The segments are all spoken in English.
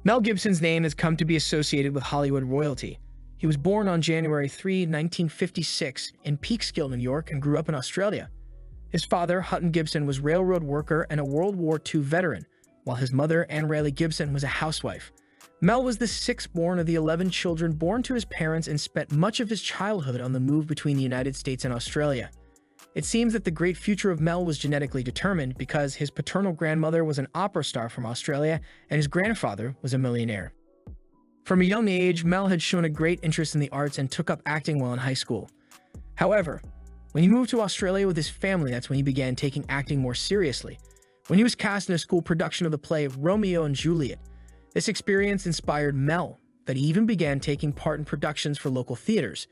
Mel Gibson's name has come to be associated with Hollywood royalty. He was born on January 3, 1956, in Peekskill, New York, and grew up in Australia. His father, Hutton Gibson, was a railroad worker and a World War II veteran, while his mother, Anne Rayleigh Gibson, was a housewife. Mel was the sixth born of the 11 children born to his parents and spent much of his childhood on the move between the United States and Australia. It seems that the great future of Mel was genetically determined because his paternal grandmother was an opera star from Australia and his grandfather was a millionaire. From a young age, Mel had shown a great interest in the arts and took up acting while in high school. However, when he moved to Australia with his family, that's when he began taking acting more seriously. When he was cast in a school production of the play Romeo and Juliet, this experience inspired Mel that he even began taking part in productions for local theaters.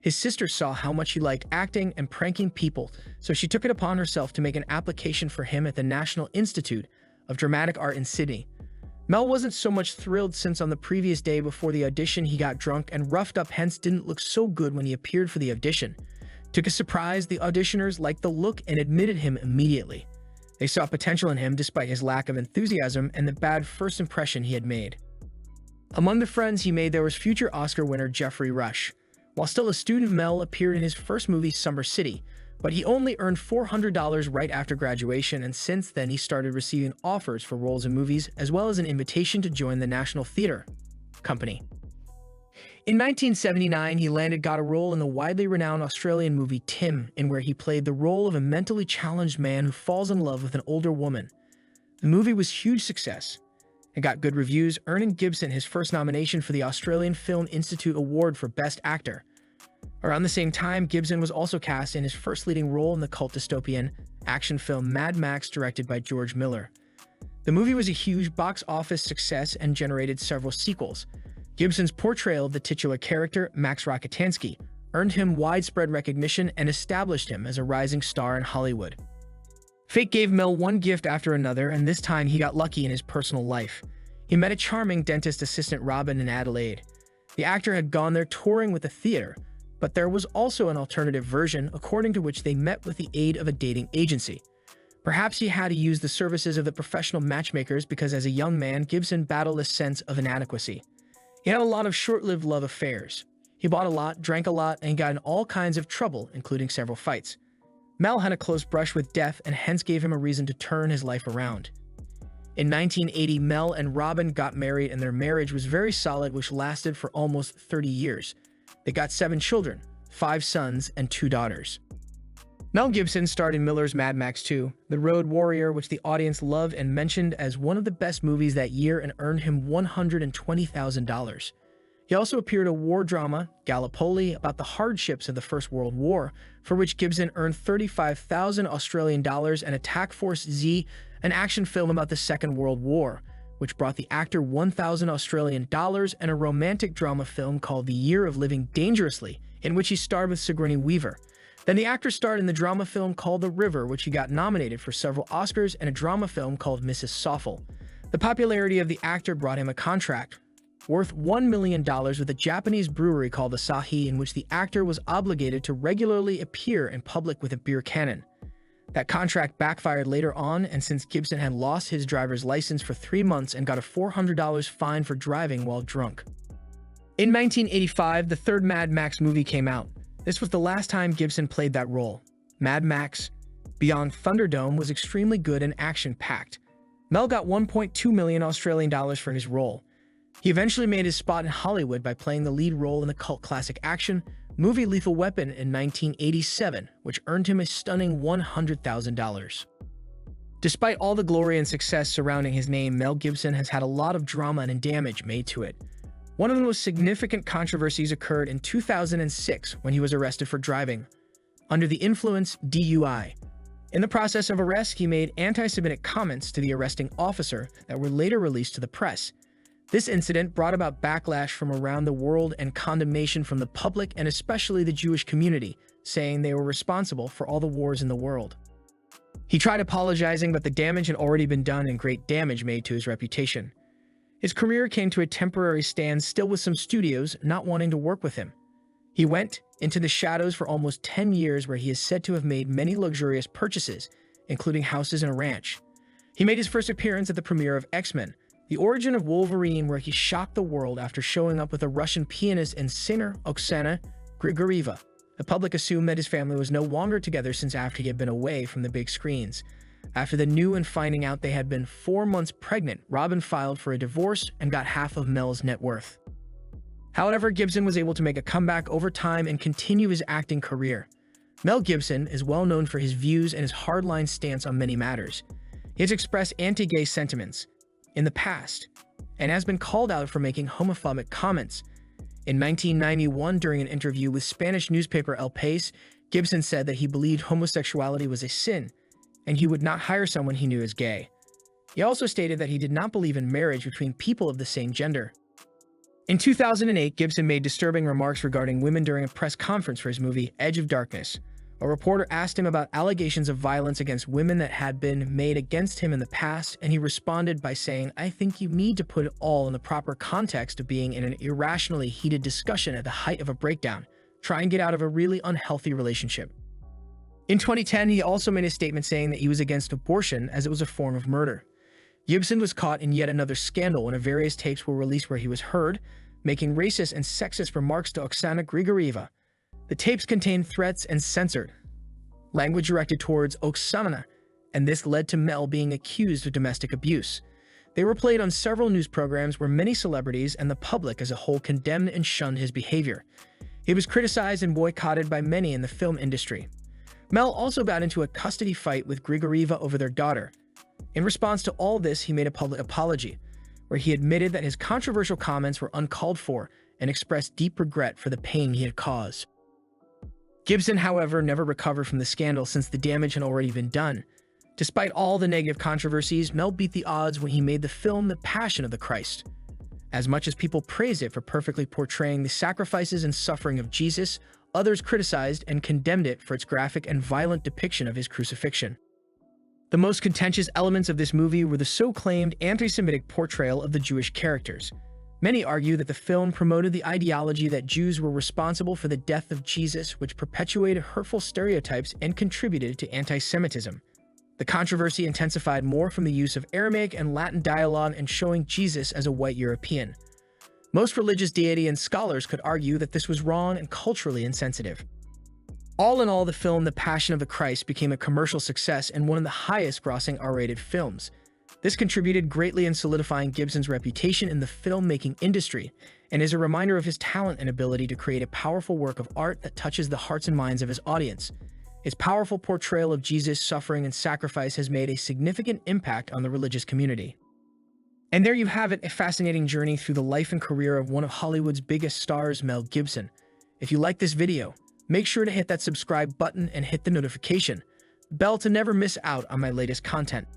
His sister saw how much he liked acting and pranking people, so she took it upon herself to make an application for him at the National Institute of Dramatic Art in Sydney. Mel wasn't so much thrilled since on the previous day before the audition he got drunk and roughed up, hence didn't look so good when he appeared for the audition. To his surprise, the auditioners liked the look and admitted him immediately. They saw potential in him despite his lack of enthusiasm and the bad first impression he had made. Among the friends he made there was future Oscar winner Geoffrey Rush. While still a student, Mel appeared in his first movie, Summer City, but he only earned $400 right after graduation, and since then he started receiving offers for roles in movies as well as an invitation to join the National Theatre Company. In 1979, he got a role in the widely renowned Australian movie Tim, in where he played the role of a mentally challenged man who falls in love with an older woman. The movie was a huge success. It got good reviews, earning Gibson his first nomination for the Australian Film Institute Award for Best Actor. Around the same time, Gibson was also cast in his first leading role in the cult dystopian action film Mad Max, directed by George Miller. The movie was a huge box office success and generated several sequels. Gibson's portrayal of the titular character, Max Rokitansky, earned him widespread recognition and established him as a rising star in Hollywood. Fate gave Mel one gift after another, and this time he got lucky in his personal life. He met a charming dentist assistant, Robin, in Adelaide. The actor had gone there touring with the theater, but there was also an alternative version, according to which they met with the aid of a dating agency. Perhaps he had to use the services of the professional matchmakers because as a young man, Gibson battled a sense of inadequacy. He had a lot of short-lived love affairs. He bought a lot, drank a lot, and got in all kinds of trouble, including several fights. Mel had a close brush with death and hence gave him a reason to turn his life around. In 1980, Mel and Robin got married, and their marriage was very solid, which lasted for almost 30 years. They got 7 children, 5 sons and 2 daughters. Mel Gibson starred in Miller's Mad Max 2, The Road Warrior, which the audience loved and mentioned as one of the best movies that year and earned him $120,000. He also appeared in a war drama, Gallipoli, about the hardships of the First World War, for which Gibson earned 35,000 Australian dollars, and Attack Force Z, an action film about the Second World War, which brought the actor 1,000 Australian dollars, and a romantic drama film called The Year of Living Dangerously, in which he starred with Sigourney Weaver. Then the actor starred in the drama film called The River, which he got nominated for several Oscars, and a drama film called Mrs. Soffel. The popularity of the actor brought him a contract worth $1 million with a Japanese brewery called Asahi, in which the actor was obligated to regularly appear in public with a beer cannon. That contract backfired later on, and since Gibson had lost his driver's license for 3 months and got a $400 fine for driving while drunk. In 1985, the third Mad Max movie came out. This was the last time Gibson played that role. Mad Max Beyond Thunderdome was extremely good and action-packed. Mel got 1.2 million Australian dollars for his role. He eventually made his spot in Hollywood by playing the lead role in the cult classic action movie Lethal Weapon in 1987, which earned him a stunning $100,000. Despite all the glory and success surrounding his name, Mel Gibson has had a lot of drama and damage made to it. One of the most significant controversies occurred in 2006 when he was arrested for driving under the influence DUI. In the process of arrest, he made anti-Semitic comments to the arresting officer that were later released to the press. This incident brought about backlash from around the world and condemnation from the public and especially the Jewish community, saying they were responsible for all the wars in the world. He tried apologizing, but the damage had already been done and great damage made to his reputation. His career came to a temporary standstill with some studios not wanting to work with him. He went into the shadows for almost 10 years, where he is said to have made many luxurious purchases, including houses and a ranch. He made his first appearance at the premiere of X-Men, The origin of Wolverine, where he shocked the world after showing up with a Russian pianist and singer, Oksana Grigorieva. The public assumed that his family was no longer together since after he had been away from the big screens. After the news and finding out they had been 4 months pregnant, Robin filed for a divorce and got half of Mel's net worth. However, Gibson was able to make a comeback over time and continue his acting career. Mel Gibson is well known for his views and his hardline stance on many matters. He has expressed anti-gay sentiments in the past and has been called out for making homophobic comments. In 1991, during an interview with Spanish newspaper El País, Gibson said that he believed homosexuality was a sin and he would not hire someone he knew as gay. He also stated that he did not believe in marriage between people of the same gender. In 2008, Gibson made disturbing remarks regarding women during a press conference for his movie Edge of Darkness. A reporter asked him about allegations of violence against women that had been made against him in the past, and he responded by saying, "I think you need to put it all in the proper context of being in an irrationally heated discussion at the height of a breakdown. Try and get out of a really unhealthy relationship." In 2010, he also made a statement saying that he was against abortion as it was a form of murder. Gibson was caught in yet another scandal when various tapes were released where he was heard making racist and sexist remarks to Oksana Grigorieva. The tapes contained threats and censored language directed towards Oksana, and this led to Mel being accused of domestic abuse. They were played on several news programs where many celebrities and the public as a whole condemned and shunned his behavior. He was criticized and boycotted by many in the film industry. Mel also got into a custody fight with Grigorieva over their daughter. In response to all this, he made a public apology, where he admitted that his controversial comments were uncalled for and expressed deep regret for the pain he had caused. Gibson, however, never recovered from the scandal since the damage had already been done. Despite all the negative controversies, Mel beat the odds when he made the film The Passion of the Christ. As much as people praised it for perfectly portraying the sacrifices and suffering of Jesus, others criticized and condemned it for its graphic and violent depiction of his crucifixion. The most contentious elements of this movie were the so-claimed anti-Semitic portrayal of the Jewish characters. Many argue that the film promoted the ideology that Jews were responsible for the death of Jesus, which perpetuated hurtful stereotypes and contributed to anti-Semitism. The controversy intensified more from the use of Aramaic and Latin dialogue and showing Jesus as a white European. Most religious deity and scholars could argue that this was wrong and culturally insensitive. All in all, the film The Passion of the Christ became a commercial success and one of the highest-grossing R-rated films. This contributed greatly in solidifying Gibson's reputation in the filmmaking industry and is a reminder of his talent and ability to create a powerful work of art that touches the hearts and minds of his audience. His powerful portrayal of Jesus' suffering and sacrifice has made a significant impact on the religious community. And there you have it, a fascinating journey through the life and career of one of Hollywood's biggest stars, Mel Gibson. If you like this video, make sure to hit that subscribe button and hit the notification bell to never miss out on my latest content.